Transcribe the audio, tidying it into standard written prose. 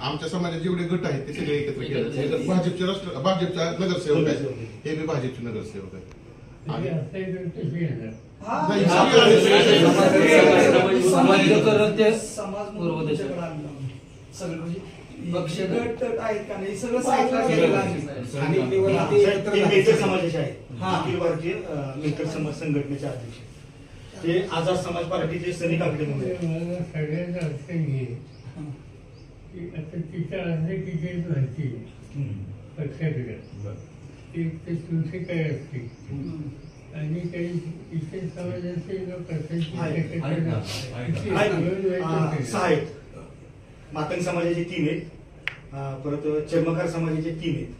आमच्या समाजाचे जेवढे गट आहेत ते सगळे एकत्र केले. भाजपचा नगरसेवक आहे, हे बी भाजपचे नगरसेवक आहेत. समाजाचे आहेत अखिल भारतीय मेकर समाज संघटनेचे अध्यक्ष ते आझाद समाज पार्टीचे सनी काकडे म्हणून सगळ्यांचा अर्थ घे की आता तिच्या अनेकीची माहिती पक्षाकडे ती तुमची काय असते आणि काही इतर समाजाचे लोक असायचे मातंग समाजाचे 3 आहेत, परत चर्मकार समाजाचे 3 आहेत.